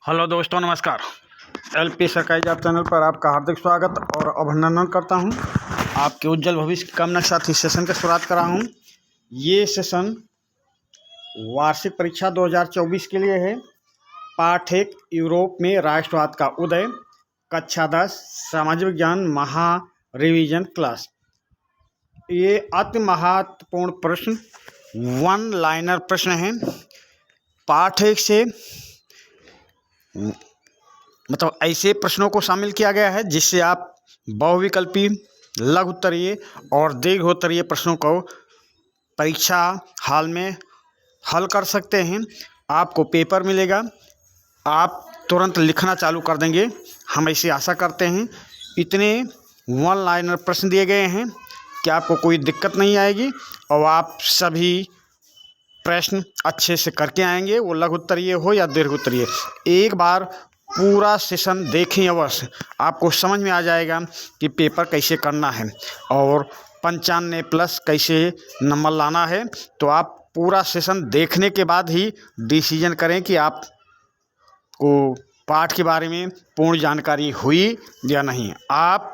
Hello दोस्तों, नमस्कार। LP सरकारी जॉब चैनल पर आपका हार्दिक स्वागत और अभिनंदन करता हूं। आपके उज्जवल भविष्य की कामना के साथ इस सेशन की शुरुआत कर रहा हूं। ये सेशन वार्षिक परीक्षा 2024 के लिए है। पाठ 1 यूरोप में राष्ट्रवाद का उदय, कक्षा 10 सामाजिक विज्ञान महा रिवीजन क्लास। ये अति महत्वपूर्ण प्रश्न वन लाइनर प्रश्न है। पाठ 1 से मतलब ऐसे प्रश्नों को शामिल किया गया है जिससे आप बहुविकल्पी, लघु उत्तरीय और दीर्घ उत्तरीय प्रश्नों को परीक्षा हाल में हल कर सकते हैं। आपको पेपर मिलेगा, आप तुरंत लिखना चालू कर देंगे, हम ऐसी आशा करते हैं। इतने वन लाइनर प्रश्न दिए गए हैं कि आपको कोई दिक्कत नहीं आएगी और आप सभी प्रश्न अच्छे से करके आएंगे, वो लघु उत्तरीय हो या दीर्घ उत्तरीय। एक बार पूरा सेशन देखें अवश्य, आपको समझ में आ जाएगा कि पेपर कैसे करना है और 95+ कैसे नंबर लाना है। तो आप पूरा सेशन देखने के बाद ही डिसीजन करें कि आपको पाठ के बारे में पूर्ण जानकारी हुई या नहीं। आप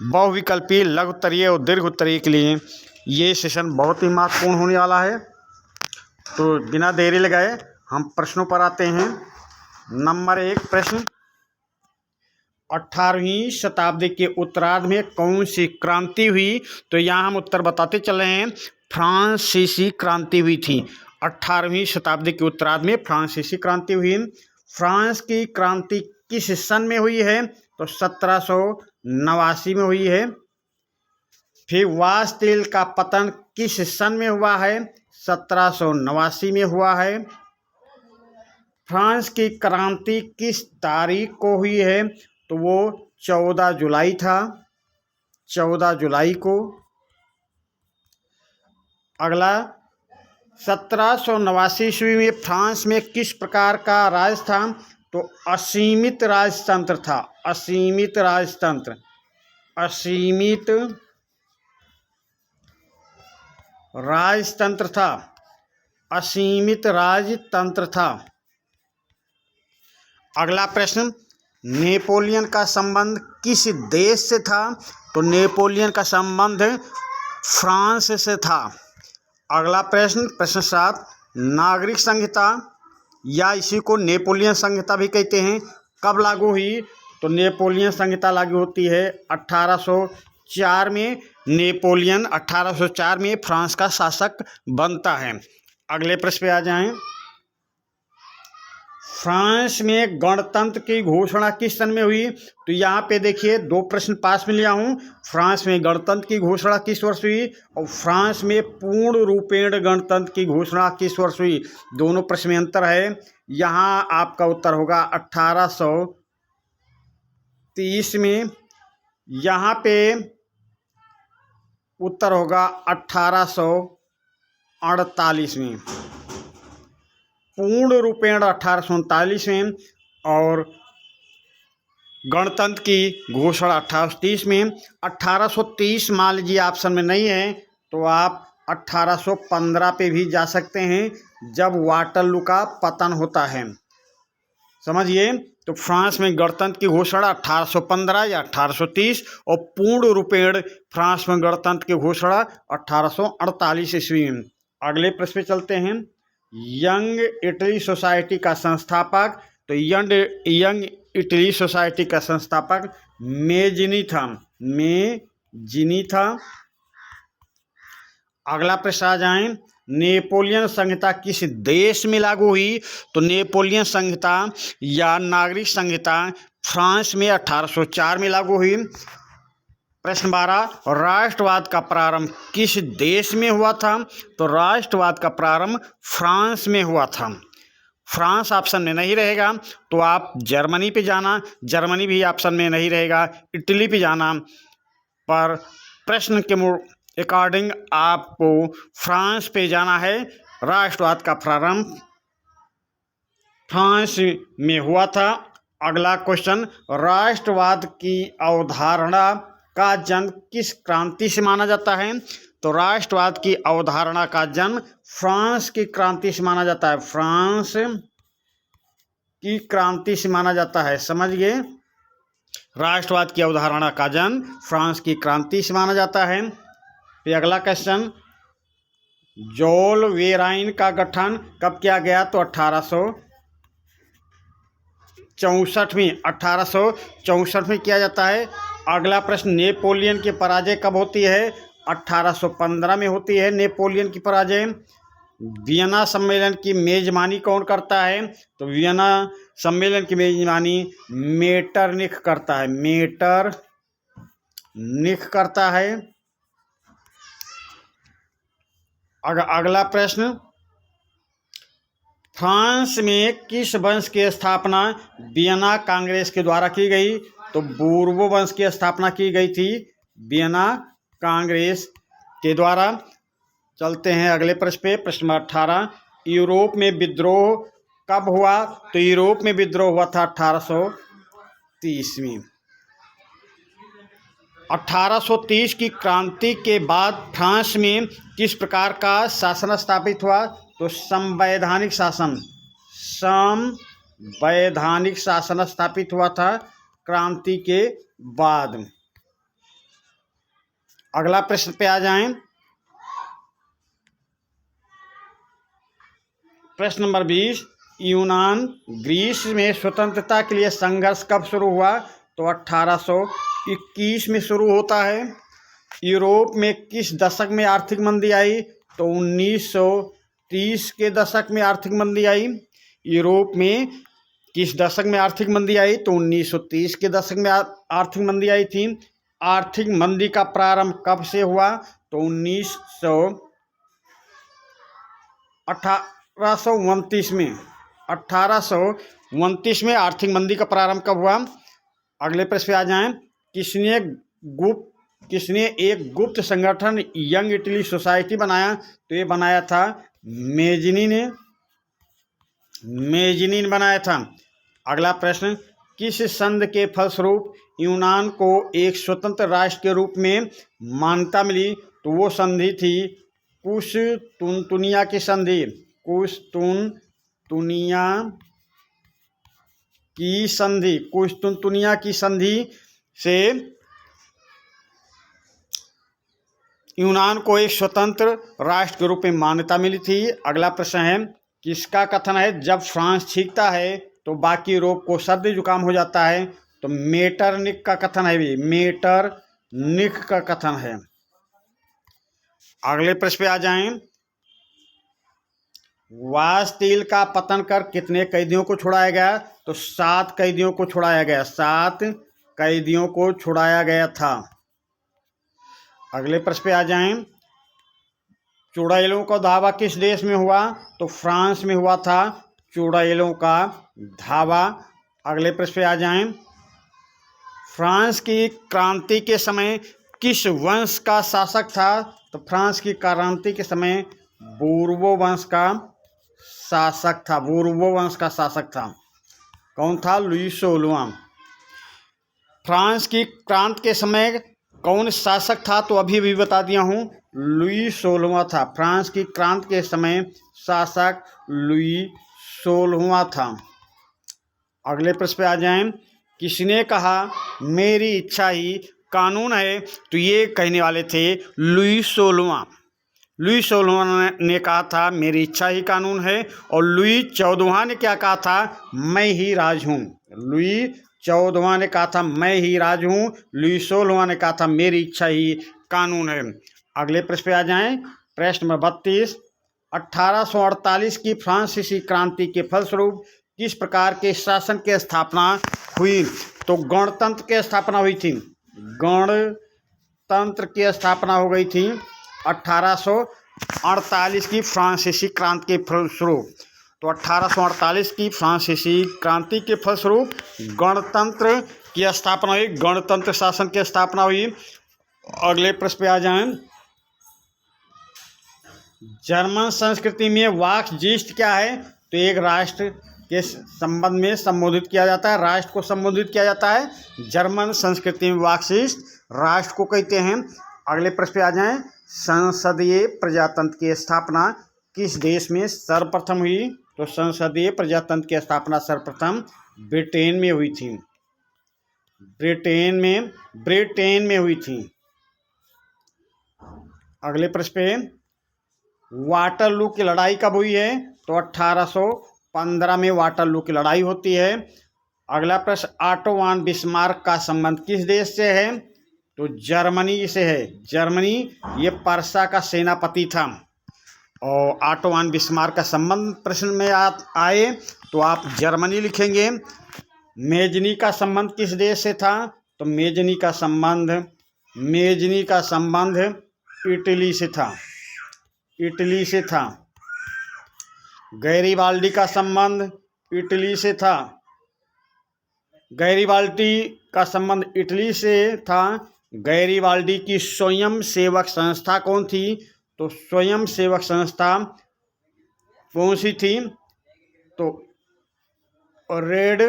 बहुविकल्पी, लघु उत्तरीय और दीर्घ उत्तरीय के लिए ये सेशन बहुत ही महत्वपूर्ण होने वाला है। तो बिना देरी लगाए हम प्रश्नों पर आते हैं। नंबर 1 प्रश्न, 18वीं शताब्दी के उत्तरार्ध में कौन सी क्रांति हुई? तो यहाँ हम उत्तर बताते चले हैं। फ्रांसीसी क्रांति हुई थी। 18वीं शताब्दी के उत्तरार्ध में फ्रांसीसी क्रांति हुई। फ्रांस की क्रांति किस सन में हुई है? तो 1789 में हुई है। फिर वास्तिल का पतन किस सन में हुआ है? 1789 में हुआ है। फ्रांस की क्रांति किस तारीख को हुई है? तो वो 14 जुलाई था, 14 जुलाई को। अगला, 1789 ईस्वी में फ्रांस में किस प्रकार का राज था? तो असीमित राजतंत्र था, असीमित राजतंत्र, असीमित राजतंत्र था, असीमित राजतंत्र था। अगला प्रश्न, नेपोलियन का संबंध किस देश से था? तो नेपोलियन का संबंध फ्रांस से था। अगला प्रश्न, प्रश्न 7, नागरिक संहिता या इसी को नेपोलियन संहिता भी कहते हैं, कब लागू हुई? तो नेपोलियन संहिता लागू होती है 1804 में। नेपोलियन 1804 में फ्रांस का शासक बनता है। अगले प्रश्न पे आ जाएं। फ्रांस में गणतंत्र की घोषणा किस सन में हुई? तो यहाँ पे देखिए 2 प्रश्न पास में लिया हूँ। फ्रांस में गणतंत्र की घोषणा किस वर्ष हुई और फ्रांस में पूर्ण रूपेण गणतंत्र की घोषणा किस वर्ष हुई? दोनों प्रश्न में अंतर है। यहाँ आपका उत्तर होगा 1830 में, यहाँ पे उत्तर होगा 1848 में। पूर्ण रूपेण 1839 में और गणतंत्र की घोषणा 1830 में। 1830 मान लीजिए ऑप्शन में नहीं है तो आप 1815 पे भी जा सकते हैं, जब वाटरलू का पतन होता है। समझिए, तो फ्रांस में गणतंत्र की घोषणा 1815 या 1830 और पूर्ण रूपेण फ्रांस में गणतंत्र की घोषणा 1848 ईस्वी में। अगले प्रश्न पे चलते हैं। यंग इटली सोसाइटी का संस्थापक, तो यंग इटली सोसाइटी का संस्थापक मेजिनी था, मेजिनी था। अगला प्रश्न आ जाए, नेपोलियन संहिता किस देश में लागू हुई? तो नेपोलियन संहिता या नागरिक संहिता फ्रांस में 1804 में लागू हुई। प्रश्न 12, राष्ट्रवाद का प्रारंभ किस देश में हुआ था? तो राष्ट्रवाद का प्रारंभ फ्रांस में हुआ था। फ्रांस ऑप्शन में नहीं रहेगा तो आप जर्मनी पे जाना, जर्मनी भी ऑप्शन में नहीं रहेगा, इटली पे जाना। पर प्रश्न के अकॉर्डिंग आपको फ्रांस पे जाना है। राष्ट्रवाद का प्रारंभ फ्रांस में हुआ था। अगला क्वेश्चन, राष्ट्रवाद की अवधारणा का जन्म किस क्रांति से माना जाता है? तो राष्ट्रवाद की अवधारणा का जन्म फ्रांस की क्रांति से माना जाता है। फ्रांस की क्रांति से माना जाता है? समझ गए। राष्ट्रवाद की अवधारणा का जन्म फ्रांस की क्रांति से माना जाता है। फिर अगला क्वेश्चन, जोल वेराइन का गठन कब किया गया? तो 1864 में किया जाता है। अगला प्रश्न, नेपोलियन की पराजय कब होती है? 1815 में होती है नेपोलियन की पराजय। वियना सम्मेलन की मेजबानी कौन करता है? तो वियना सम्मेलन की मेजबानी मेटरनिख करता है। मेटरनिख करता है। अगला प्रश्न, फ्रांस में किस वंश की स्थापना वियना कांग्रेस के द्वारा की गई? तो बूर्बो वंश की स्थापना की गई थी वियना कांग्रेस के द्वारा। चलते हैं अगले प्रश्न पे। प्रश्न नंबर 18, यूरोप में विद्रोह कब हुआ? तो यूरोप में विद्रोह हुआ था 1830 में। 1830 की क्रांति के बाद फ्रांस में किस प्रकार का शासन स्थापित हुआ? तो संवैधानिक शासन स्थापित हुआ था क्रांति के बाद। अगला प्रश्न पे आ जाएं। प्रश्न नंबर 20, यूनान ग्रीस में स्वतंत्रता के लिए संघर्ष कब शुरू हुआ? तो 1821 में शुरू होता है। यूरोप में किस दशक में आर्थिक मंदी आई? तो 1930 के दशक में आर्थिक मंदी आई। यूरोप में किस दशक में आर्थिक मंदी आई? तो 1930 के दशक में आर्थिक मंदी आई थी। आर्थिक मंदी का प्रारंभ कब से हुआ? तो 1829 में। 1829 में आर्थिक मंदी का प्रारंभ कब हुआ? अगले प्रश्न पे आ जाएं। किसने एक गुप्त संगठन यंग इटली सोसाइटी बनाया? तो ये बनाया था मेजनीन बनाया था। अगला प्रश्न, किस संधि के फलस्वरूप यूनान को एक स्वतंत्र राष्ट्र के रूप में मान्यता मिली? तो वो संधि थी कुश्तुनतुनिया की संधि। कुश्तुनतुनिया की संधि से यूनान को एक स्वतंत्र राष्ट्र के रूप में मान्यता मिली थी। अगला प्रश्न है, किसका कथन है जब फ्रांस छींकता है तो बाकी रोग को सर्दी जुकाम हो जाता है? तो मेटरनिख का कथन है। मेटरनिख का कथन है। अगले प्रश्न पे आ जाएं। वास्तिल का पतन कर कितने कैदियों को छुड़ाया गया? तो 7 कैदियों को छुड़ाया गया। 7 कैदियों को छुड़ाया गया था। अगले प्रश्न पे आ जाएं। चुड़ैलों का धावा किस देश में हुआ? तो फ्रांस में हुआ था चुड़ैलों का धावा। अगले प्रश्न पे आ जाएं। फ्रांस की क्रांति के समय किस वंश का शासक था? तो फ्रांस की क्रांति के समय बूर्बो वंश का शासक था। कौन था? लुई 16वां। फ्रांस की क्रांति के समय कौन शासक था? तो अभी बता दिया हूँ, लुई 16वां था। फ्रांस की क्रांति के समय शासक लुई 16वां था। अगले प्रश्न पे आ जाएं। किसने कहा मेरी इच्छा ही कानून है? तो ये कहने वाले थे लुई 16वां। लुई 16वां ने कहा था मेरी इच्छा ही कानून है। और लुई 14वां ने क्या कहा था? मैं ही राज हूँ। लुई 14वां ने कहा था मैं ही राज हूँ। लुई 16वां ने कहा था मेरी इच्छा ही कानून है। अगले प्रश्न पे आ जाएं। प्रश्न नंबर 32, 1848 की फ्रांसीसी क्रांति के फलस्वरूप किस प्रकार के शासन की स्थापना हुई? तो गणतंत्र की स्थापना हुई थी। गणतंत्र की स्थापना हो गई थी 1848 की फ्रांसीसी क्रांति के फलस्वरूप। तो 1848 की फ्रांसीसी क्रांति के फलस्वरूप गणतंत्र की स्थापना हुई। गणतंत्र शासन की स्थापना हुई। अगले प्रश्न पे आ जाएं। जर्मन संस्कृति में वाक्जिस्ट क्या है? तो एक राष्ट्र के संबंध में संबोधित किया जाता है, राष्ट्र को संबोधित किया जाता है। जर्मन संस्कृति में वाक्जिस्ट राष्ट्र को कहते हैं। अगले प्रश्न पे आ जाएं। संसदीय प्रजातंत्र की स्थापना किस देश में सर्वप्रथम हुई? तो संसदीय प्रजातंत्र की स्थापना सर्वप्रथम ब्रिटेन में हुई थी। ब्रिटेन में हुई थी। अगले प्रश्न पे, वाटरलू की लड़ाई कब हुई है? तो 1815 में वाटरलू की लड़ाई होती है। अगला प्रश्न, ऑटो वन बिस्मार्क का संबंध किस देश से है? तो जर्मनी से है। जर्मनी ये पर्सा का सेनापति था। और ऑटो वन बिस्मार्क का संबंध प्रश्न में आए तो आप जर्मनी लिखेंगे। मेजनी का संबंध किस देश से था? तो मेजनी का संबंध इटली से था। इटली से था। गैरीबाल्डी का संबंध इटली से था। गैरीबाल्डी का संबंध इटली से था। गैरीबाल्डी की स्वयं सेवक संस्था कौन थी? तो स्वयं सेवक संस्था कौन सी थी? तो रेड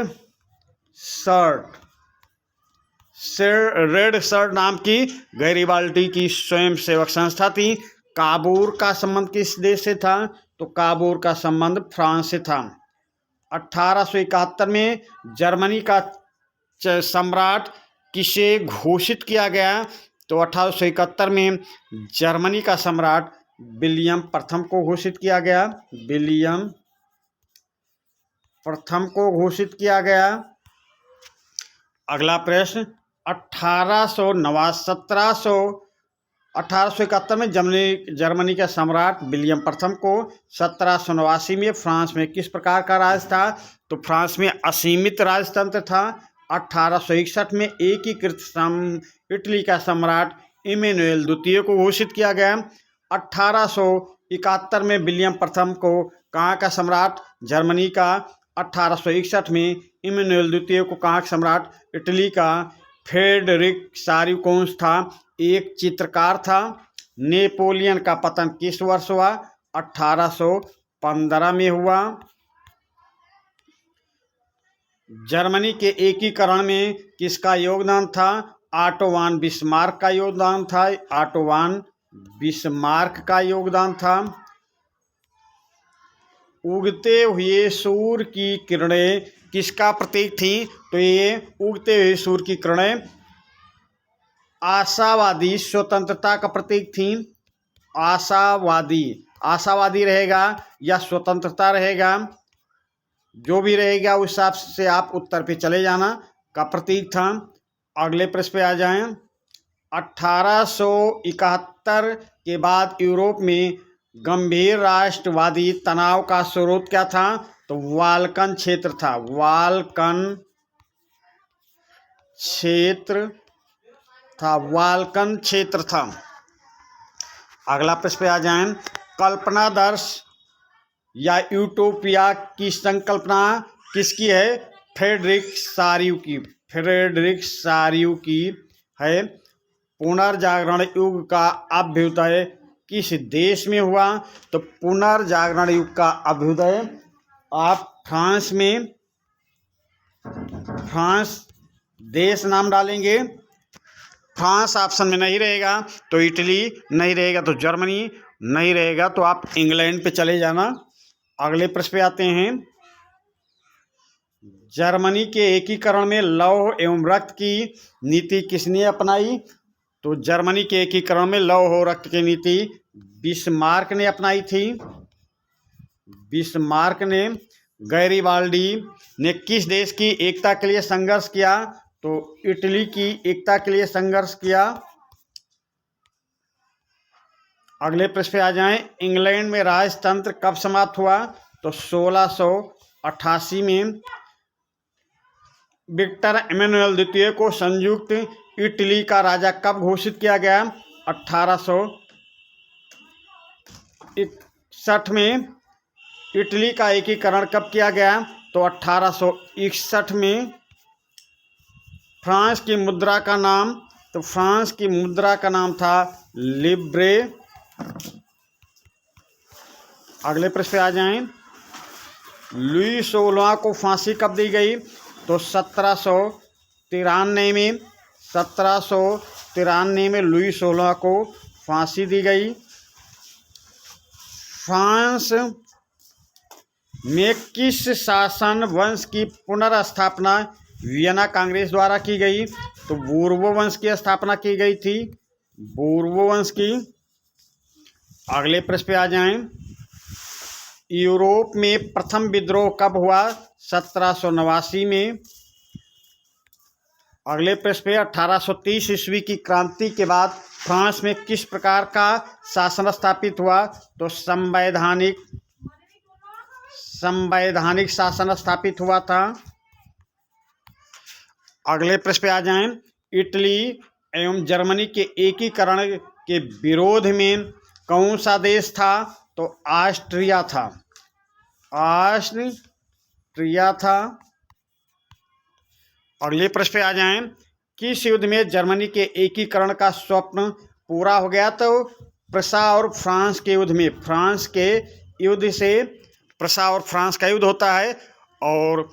शर्ट नाम की गैरीबाल्डी की स्वयं सेवक संस्था थी। काबूल का संबंध किस देश से था? तो काबूल का संबंध फ्रांस से था। 1871 में जर्मनी का सम्राट किसे घोषित किया गया? तो 1871 में जर्मनी का सम्राट विलियम प्रथम को घोषित किया गया। विलियम प्रथम को घोषित किया गया। अगला प्रश्न, 1871 में जर्मनी के सम्राट विलियम प्रथम को 1789 में फ्रांस में किस प्रकार का राज था? तो फ्रांस में असीमित राजतंत्र था। 1861 में एकीकृत इटली का सम्राट इमैनुएल द्वितीय को घोषित किया गया। 1871 में विलियम प्रथम को कहाँ का सम्राट? जर्मनी का। 1861 में इमैनुएल द्वितीय को कहाँ का सम्राट? इटली का। फ्रेडरिक सार्यूकोन्स था, एक चित्रकार था। नेपोलियन का पतन किस वर्ष हुआ? 1815 में हुआ। जर्मनी के एकीकरण में किसका योगदान था? ऑटो वन बिस्मार्क का योगदान था। ऑटो वन बिस्मार्क का योगदान था। उगते हुए सूर्य की किरणें किसका प्रतीक थी? तो ये उगते हुए सूर्य की किरणें आशावादी स्वतंत्रता का प्रतीक थी। आशावादी रहेगा या स्वतंत्रता रहेगा, जो भी रहेगा उस हिसाब से आप उत्तर पे चले जाना, का प्रतीक था। अगले प्रश्न पे आ जाएं। 1871 के बाद यूरोप में गंभीर राष्ट्रवादी तनाव का स्रोत क्या था? तो बाल्कन क्षेत्र था। बाल्कन क्षेत्र था। अगला प्रश्न पे आ जाएं। कल्पनादर्श या यूटोपिया की संकल्पना किसकी है? फ्रेडरिक सार्यू की है। पुनर्जागरण युग का अभ्युदय किस देश में हुआ? तो पुनर्जागरण युग का अभ्युदय आप फ्रांस देश नाम डालेंगे। फ्रांस ऑप्शन में नहीं रहेगा तो इटली, नहीं रहेगा तो जर्मनी, नहीं रहेगा तो आप इंग्लैंड पे चले जाना। अगले प्रश्न पे आते हैं। जर्मनी के एकीकरण में लौह एवं रक्त की नीति किसने अपनाई? तो जर्मनी के एकीकरण में लौह और रक्त की नीति बिस्मार्क ने अपनाई थी। बिस्मार्क ने। गैरीबाल्डी ने किस देश की एकता के लिए संघर्ष किया? तो इटली की एकता के लिए संघर्ष किया। अगले प्रश्न पे आ जाएं। इंग्लैंड में राजतंत्र कब समाप्त हुआ? तो 1688 में। विक्टर इमैनुएल द्वितीय को संयुक्त इटली का राजा कब घोषित किया गया? 1861 में। इटली का एकीकरण कब किया गया? तो 1861 में। फ्रांस की मुद्रा का नाम था लिब्रे। अगले प्रश्न पे आ जाएं। लुई 16 को फांसी कब दी गई? तो 1793 में। 1793 में लुई 16 को फांसी दी गई। फ्रांस में किस शासन वंश की पुनर्स्थापना वियना कांग्रेस द्वारा की गई? तो बोर्बो वंश की स्थापना की गई थी, बोर्बो वंश की। अगले प्रश्न पे आ जाएं। यूरोप में प्रथम विद्रोह कब हुआ? 1789 में। अगले प्रश्न पे 1830 ईस्वी की क्रांति के बाद फ्रांस में किस प्रकार का शासन स्थापित हुआ? तो संवैधानिक शासन स्थापित हुआ था। अगले प्रश्न पे आ जाएं। इटली एवं जर्मनी के एकीकरण के विरोध में कौन सा देश था? तो ऑस्ट्रिया था, ऑस्ट्रिया था। अगले प्रश्न पे आ जाएं। किस युद्ध में जर्मनी के एकीकरण का स्वप्न पूरा हो गया? तो प्रसा और फ्रांस के युद्ध में, फ्रांस के युद्ध से प्रसा और फ्रांस का युद्ध होता है और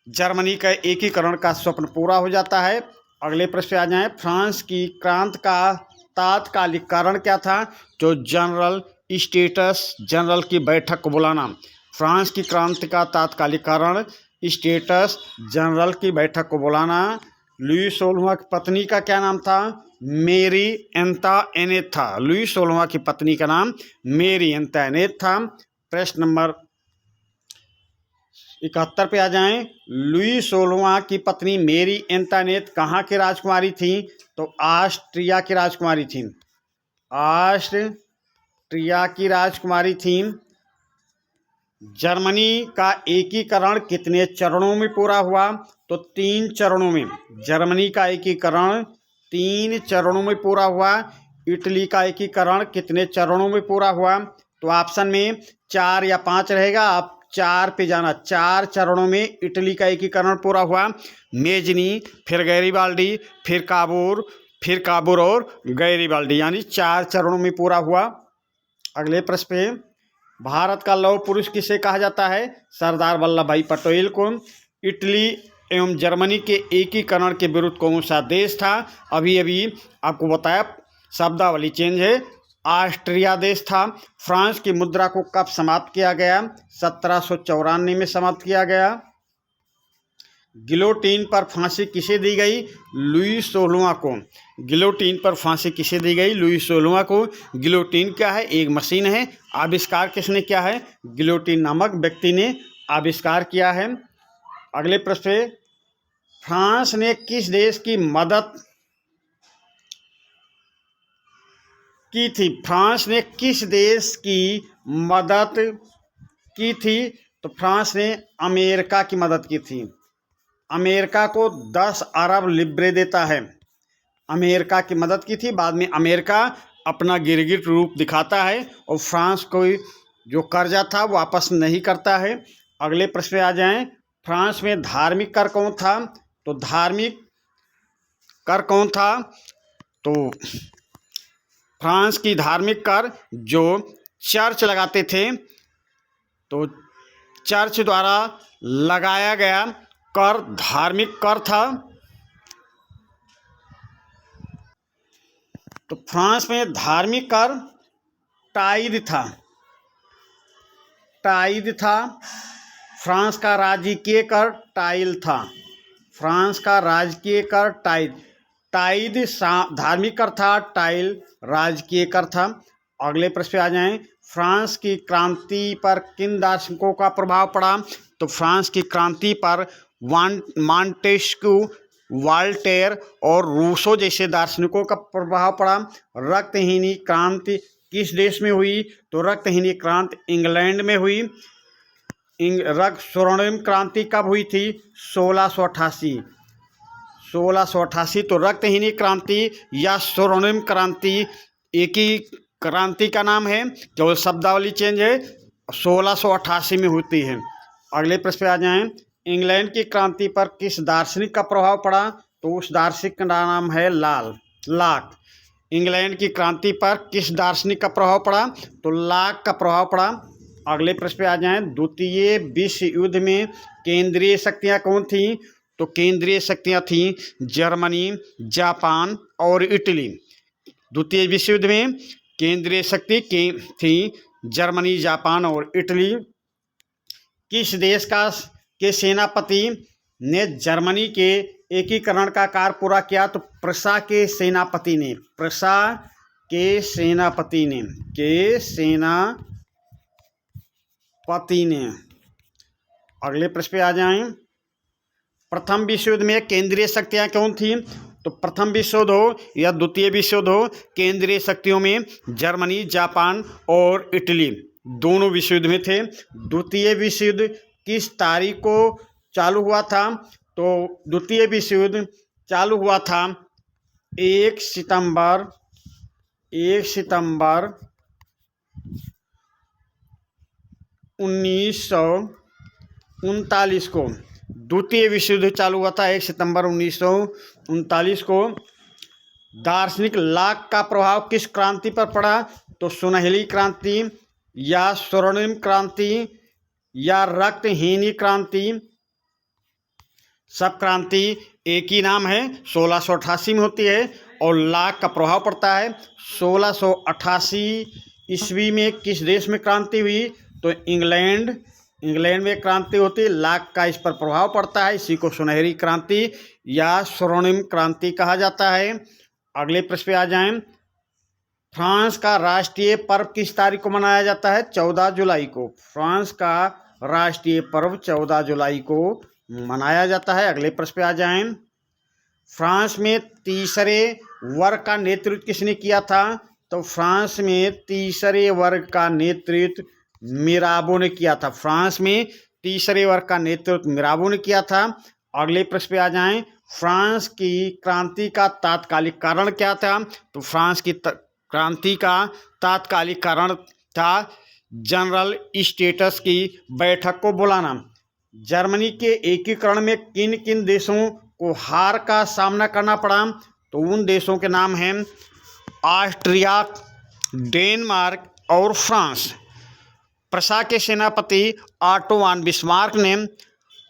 जर्मनी का एकीकरण का स्वप्न पूरा हो जाता है। अगले प्रश्न पे आ जाएं। फ्रांस की क्रांति का तात्कालिक कारण क्या था? जो जनरल स्टेटस जनरल की बैठक को बुलाना। फ्रांस की क्रांति का तात्कालिक कारण स्टेटस जनरल की बैठक को बुलाना। लुई 16वां की पत्नी का क्या नाम था? मेरी एंटोइनेट था। लुई 16वां की पत्नी का नाम मेरी एंटोइनेट था। प्रश्न नंबर 71 पे आ जाएं। लुई 16वां की पत्नी मेरी एंटोइनेट कहाँ की राजकुमारी थी? तो ऑस्ट्रिया की राजकुमारी थी, ऑस्ट्रिया की राजकुमारी थी। जर्मनी का एकीकरण कितने चरणों में पूरा हुआ? तो 3 चरणों में। जर्मनी का एकीकरण 3 चरणों में पूरा हुआ। इटली का एकीकरण कितने चरणों में पूरा हुआ? तो ऑप्शन में 4 या 5 रहेगा, आप 4 पे जाना। 4 चरणों में इटली का एकीकरण पूरा हुआ। मेजनी, फिर गैरीबाल्डी, फिर काबूर और गैरीबाल्डी, यानी 4 चरणों में पूरा हुआ। अगले प्रश्न पे, भारत का लौह पुरुष किसे कहा जाता है? सरदार वल्लभ भाई पटेल को। इटली एवं जर्मनी के एकीकरण के विरुद्ध कौन सा देश था? अभी आपको बताया, शब्दावली चेंज है, ऑस्ट्रिया देश था। फ्रांस की मुद्रा को कब समाप्त किया गया? 1794 में समाप्त किया गया। गिलोटीन पर फांसी किसे दी गई? लुई 16वां को। गिलोटीन पर फांसी किसे दी गई? लुई 16वां को। गिलोटीन क्या है? एक मशीन है। आविष्कार किसने किया है? गिलोटीन नामक व्यक्ति ने आविष्कार किया है। अगले प्रश्न पे, फ्रांस ने किस देश की मदद की थी? फ्रांस ने किस देश की मदद की थी? तो फ्रांस ने अमेरिका की मदद की थी। अमेरिका को 10 अरब लिब्रे देता है। अमेरिका की मदद की थी। बाद में अमेरिका अपना गिरगिट रूप दिखाता है और फ्रांस को जो कर्जा था वो वापस नहीं करता है। अगले प्रश्न पे आ जाएं। फ्रांस में धार्मिक कर कौन था? तो धार्मिक कर कौन था? तो फ्रांस की धार्मिक कर जो चर्च लगाते थे, तो चर्च द्वारा लगाया गया कर धार्मिक कर था। तो फ्रांस में धार्मिक कर टाइद था, टाइद था। फ्रांस का राजकीय कर टाइल था। फ्रांस का राजकीय कर टाइद धार्मिक कर था, टाइल राजकीय कर था। अगले प्रश्न पे आ जाएं। फ्रांस की क्रांति पर किन दार्शनिकों का प्रभाव पड़ा? तो फ्रांस की क्रांति पर मॉन्टेस्क्यू, वॉल्टेयर और रूसो जैसे दार्शनिकों का प्रभाव पड़ा। रक्तहीनी क्रांति किस देश में हुई? तो रक्तहीनी क्रांति इंग्लैंड में हुई। स्वर्णिम क्रांति कब हुई थी? 1688। 1688। तो रक्तहीनी क्रांति या स्वर्णिम क्रांति एक ही क्रांति का नाम है, केवल शब्दावली चेंज है। 1688 में होती है। अगले प्रश्न पे आ जाएं। इंग्लैंड की क्रांति पर किस दार्शनिक का प्रभाव पड़ा? तो उस दार्शनिक का नाम है लाक। इंग्लैंड की क्रांति पर किस दार्शनिक का प्रभाव पड़ा? तो लाक का प्रभाव पड़ा। अगले प्रश्न पे आ जाएं। द्वितीय विश्व युद्ध में केंद्रीय शक्तियां कौन थीं? तो केंद्रीय शक्तियां थीं जर्मनी, जापान और इटली। द्वितीय विश्व युद्ध में केंद्रीय शक्ति थी जर्मनी, जापान और इटली। किस देश के सेनापति ने जर्मनी के एकीकरण का कार्य पूरा किया? तो प्रशा के सेनापति ने। अगले प्रश्न पे आ जाएं। प्रथम विश्व युद्ध में केंद्रीय शक्तियां कौन थी? तो प्रथम विश्व युद्ध हो या द्वितीय विश्व युद्ध हो, केंद्रीय शक्तियों में जर्मनी, जापान और इटली दोनों विश्व युद्ध में थे। द्वितीय विश्व युद्ध किस तारीख को चालू हुआ था? तो द्वितीय विश्व युद्ध चालू हुआ था 1 सितंबर 1939 को। द्वितीय विश्व युद्ध चालू हुआ था 1 सितंबर 1939 को। दार्शनिक लाक का प्रभाव किस क्रांति पर पड़ा? तो सुनहली क्रांति या स्वर्णिम क्रांति या रक्तहीनी क्रांति। सब क्रांति एक ही नाम है, 1688 में होती है और लाक का प्रभाव पड़ता है। 1688 ईस्वी में किस देश में क्रांति हुई? तो इंग्लैंड में क्रांति होती है। लाक का इस पर प्रभाव पड़ता है, इसी को सुनहरी क्रांति या स्वर्णिम क्रांति कहा जाता है। अगले प्रश्न पे आ जाएं। फ्रांस का राष्ट्रीय पर्व किस तारीख को मनाया जाता है? 14 जुलाई को। फ्रांस का राष्ट्रीय पर्व 14 जुलाई को मनाया जाता है। अगले प्रश्न पे आ जाएं। फ्रांस में तीसरे वर्ग का नेतृत्व किसने किया था? तो फ्रांस में तीसरे वर्ग का नेतृत्व मिराबो ने किया था। फ्रांस में तीसरे वर्ग का नेतृत्व मिराबो ने किया था। अगले प्रश्न पे आ जाएं। फ्रांस की क्रांति का तात्कालिक कारण क्या था? तो फ्रांस की क्रांति का तात्कालिक कारण था जनरल स्टेटस की बैठक को बुलाना। जर्मनी के एकीकरण में किन किन देशों को हार का सामना करना पड़ा? तो उन देशों के नाम हैं ऑस्ट्रिया, डेनमार्क और फ्रांस। प्रशा के सेनापति ऑटो वन बिस्मार्क ने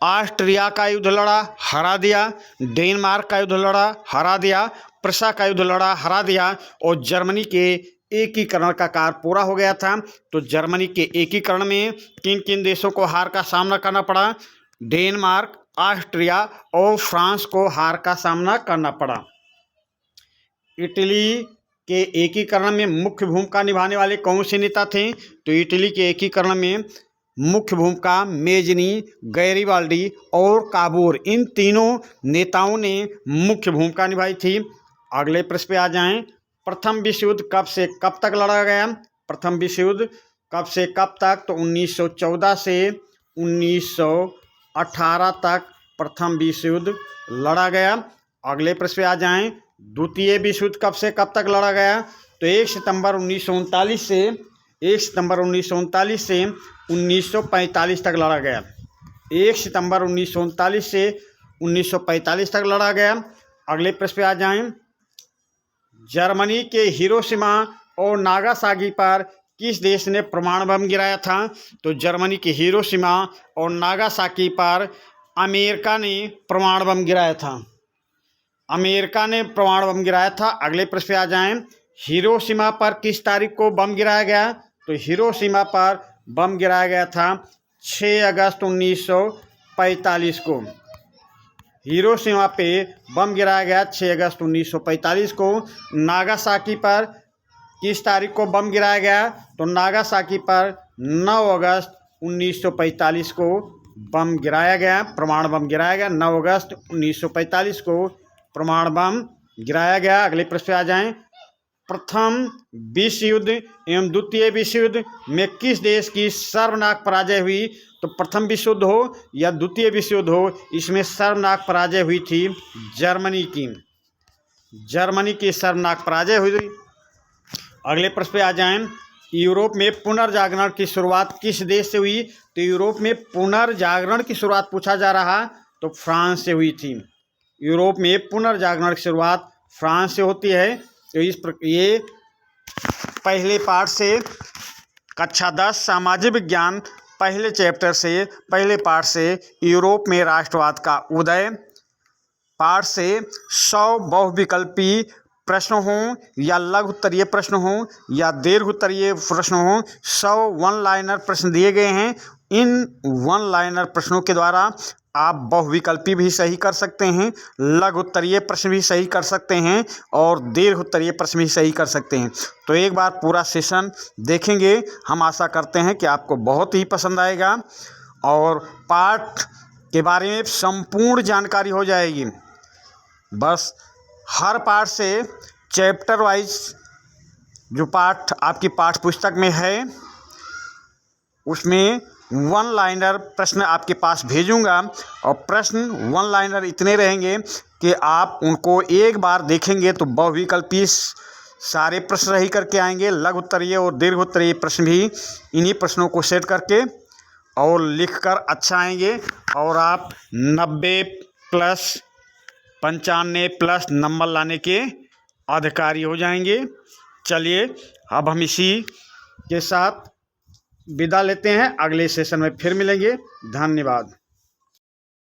ऑस्ट्रिया का युद्ध लड़ा, हरा दिया। डेनमार्क का युद्ध लड़ा, हरा दिया। प्रशा का युद्ध लड़ा, हरा दिया और जर्मनी के एकीकरण का कार्य पूरा हो गया था। तो जर्मनी के एकीकरण में किन किन देशों को हार का सामना करना पड़ा? डेनमार्क, ऑस्ट्रिया और फ्रांस को हार का सामना करना पड़ा। इटली के एकीकरण में मुख्य भूमिका निभाने वाले कौन से नेता थे? तो इटली के एकीकरण में मुख्य भूमिका मेजनी, गैरिबाल्डी और काबूर, इन तीनों नेताओं ने मुख्य भूमिका निभाई थी। अगले प्रश्न पे आ जाएं। प्रथम विश्व युद्ध कब से कब तक लड़ा गया? प्रथम विश्व युद्ध कब से कब तक? तो 1914 से 1918 तक प्रथम विश्व युद्ध लड़ा गया। अगले प्रश्न पे आ जाएं। द्वितीय विश्व युद्ध कब से कब तक लड़ा गया? तो 1 सितंबर 1939 से 1945 तक लड़ा गया। 1 सितंबर 1939 से 1945 तक लड़ा गया। अगले प्रश्न पे आ जाएं। जर्मनी के हिरोशिमा और नागासाकी पर किस देश ने परमाणु बम गिराया था? तो जर्मनी के हिरोशिमा और नागासाकी पर अमेरिका ने परमाणु बम गिराया था। अमेरिका ने परमाणु बम गिराया था। अगले प्रश्न पे आ जाएं। हिरोशिमा पर किस तारीख को बम गिराया गया? तो हिरोशिमा पर बम गिराया गया था 6 अगस्त 1945 को। हिरोशिमा पे बम गिराया गया 6 अगस्त 1945 को। नागासाकी पर किस तारीख को बम गिराया गया? तो नागासाकी पर 9 अगस्त 1945 को बम गिराया गया, परमाणु बम गिराया गया। 9 अगस्त 1945 को परमाणु बम गिराया गया। अगले प्रश्न पे आ जाएं। प्रथम विश्व युद्ध एवं द्वितीय विश्व युद्ध में किस देश की सर्वनाक पराजय हुई? तो प्रथम विश्व युद्ध हो या द्वितीय विश्व युद्ध हो, इसमें सर्वनाक पराजय हुई थी जर्मनी की। जर्मनी की सर्वनाक पराजय हुई। अगले प्रश्न पे आ जाएं। यूरोप में पुनर्जागरण की शुरुआत किस देश से हुई? तो यूरोप में पुनर्जागरण की शुरुआत पूछा जा रहा तो फ्रांस से हुई थी। यूरोप में पुनर्जागरण की शुरुआत फ्रांस से होती है। तो ये पहले पाठ से कक्षा 10 सामाजिक विज्ञान पहले पाठ से यूरोप में राष्ट्रवाद का उदय पाठ से 100 बहुविकल्पी प्रश्न हों या लघु उत्तरीय प्रश्न हों या दीर्घ उत्तरीय प्रश्न हों, 100 वन लाइनर प्रश्न दिए गए हैं। इन वन लाइनर प्रश्नों के द्वारा आप बहुविकल्पी भी सही कर सकते हैं, लघु उत्तरीय प्रश्न भी सही कर सकते हैं और दीर्घ उत्तरीय प्रश्न भी सही कर सकते हैं। तो एक बार पूरा सेशन देखेंगे, हम आशा करते हैं कि आपको बहुत ही पसंद आएगा और पाठ के बारे में संपूर्ण जानकारी हो जाएगी। बस हर पाठ से चैप्टर वाइज जो पाठ आपकी पाठ पुस्तक में है उसमें वन लाइनर प्रश्न आपके पास भेजूंगा और प्रश्न वन लाइनर इतने रहेंगे कि आप उनको एक बार देखेंगे तो बहुविकल्पी सारे प्रश्न सही करके आएंगे। लघु उत्तरीय और दीर्घ उत्तरीय प्रश्न भी इन्हीं प्रश्नों को सेट करके और लिखकर अच्छा आएंगे और आप 90 प्लस 95 प्लस नंबर लाने के अधिकारी हो जाएंगे। चलिए अब हम इसी के साथ विदा लेते हैं, अगले सेशन में फिर मिलेंगे। धन्यवाद।